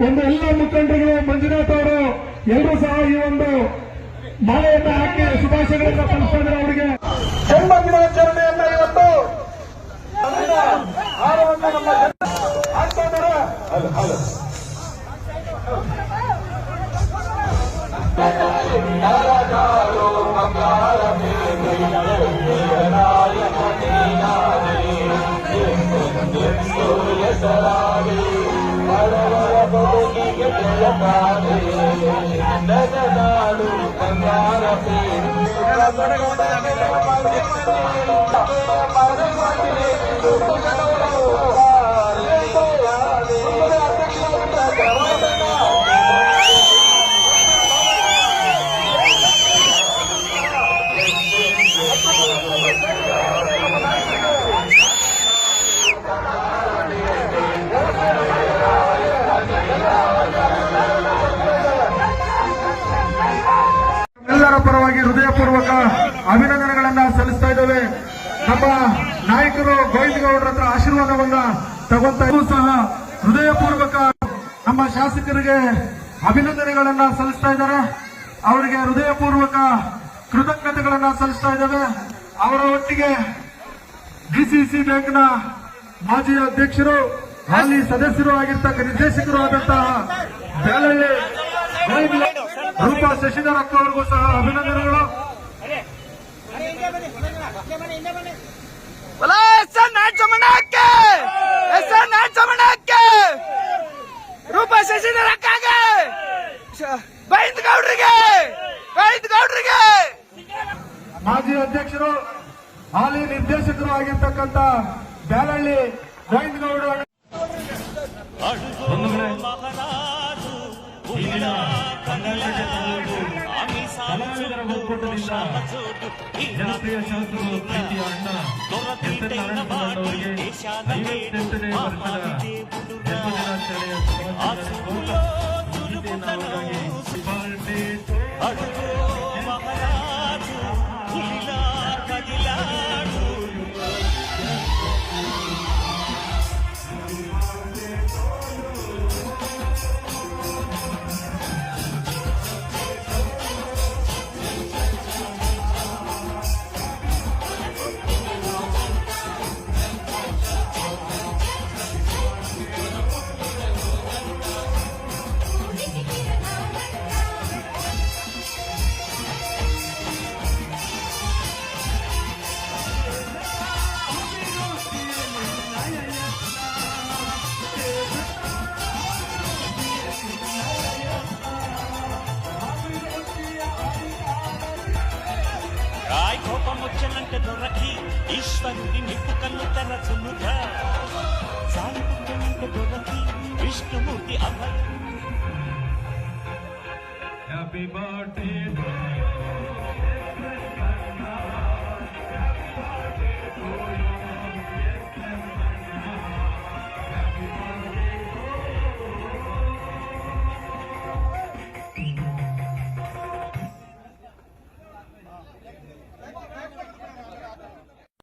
ಒಂದು ಎಲ್ಲ ಮುಖಂಡರು ಮಂಜುನಾಥ್ ಅವರು ಎಲ್ಲರೂ ಸಹ ಈ ಒಂದು ಮಾಲೆಯನ್ನು ಹಾಕಿ ಶುಭಾಶಯಗಳನ್ನ ತಲುಪ್ತಾ ಇದ್ದಾರೆ ಅವರಿಗೆ. ಜನ್ಮದಿನಾಚರಣೆಯನ್ನ ಇವತ್ತು ಆಗ್ತಾ ಇದ್ದಾರೆ. ನಗನಾಡು ಬಂಗಾರ ಎಲ್ಲರ ಪರವಾಗಿ ಹೃದಯಪೂರ್ವಕ ಅಭಿನಂದನೆಗಳನ್ನ ಸಲ್ಲಿಸ್ತಾ ಇದ್ದೇವೆ. ನಮ್ಮ ನಾಯಕರು ಗೋವಿಂದಗೌಡರ ಹತ್ರ ಆಶೀರ್ವಾದವನ್ನ ತಗೊಂತಾ ಸಹ ಹೃದಯಪೂರ್ವಕ ನಮ್ಮ ಶಾಸಕರಿಗೆ ಅಭಿನಂದನೆಗಳನ್ನ ಸಲ್ಲಿಸ್ತಾ ಇದ್ದಾರೆ. ಅವರಿಗೆ ಹೃದಯಪೂರ್ವಕ ಕೃತಜ್ಞತೆಗಳನ್ನ ಸಲ್ಲಿಸ್ತಾ ಇದ್ದೇವೆ. ಅವರ ಒಟ್ಟಿಗೆ ಡಿಸಿಸಿ ಬ್ಯಾಂಕ್ನ ಮಾಜಿ ಅಧ್ಯಕ್ಷರು, ಹಾಲಿ ಸದಸ್ಯರು ಆಗಿರ್ತಕ್ಕ ನಿರ್ದೇಶಕರು ಆದಂತಹ ಬ್ಯಾಲಳ್ಳಿ ರೂಪಾ ಶಶಿಧರ್ ಅಕ್ಕ ಅವರಿಗೂ ಸಹ ಅಭಿನಂದನೆಗಳು. ರೂಪಾ ಶಶಿಧರ್ ಅಕ್ಕಗೆ, ಗೋವಿಂದಗೌಡರಿಗೆ ಮಾಜಿ ಅಧ್ಯಕ್ಷರು, ಹಾಲಿ ನಿರ್ದೇಶಕರು ಆಗಿರ್ತಕ್ಕಂಥ ಬ್ಯಾಲಳ್ಳಿ ಗೋವಿಂದಗೌಡರು ಕಲಾವಿದರ ಒಕ್ಕೂಟದಿಂದ ಜನಪ್ರಿಯ ಶಾಸಕರು ಪ್ರೀತಿಯ ಅಣ್ಣ ಎಸ್ ಎನ್ ನಾರಾಯಣಗೌಡರಿಗೆ 58ನೇ ವರ್ಷದ ಜನ್ಮದಿನಾಚರಣೆಯ కోపమొచ్చనంటే దొరకి ఈశ్వరుడి నిప్పు కన్ను తెరచునుగా సాయిపుట్టనంటే దొరకి విష్ణుమూర్తి అభయ. Happy birthday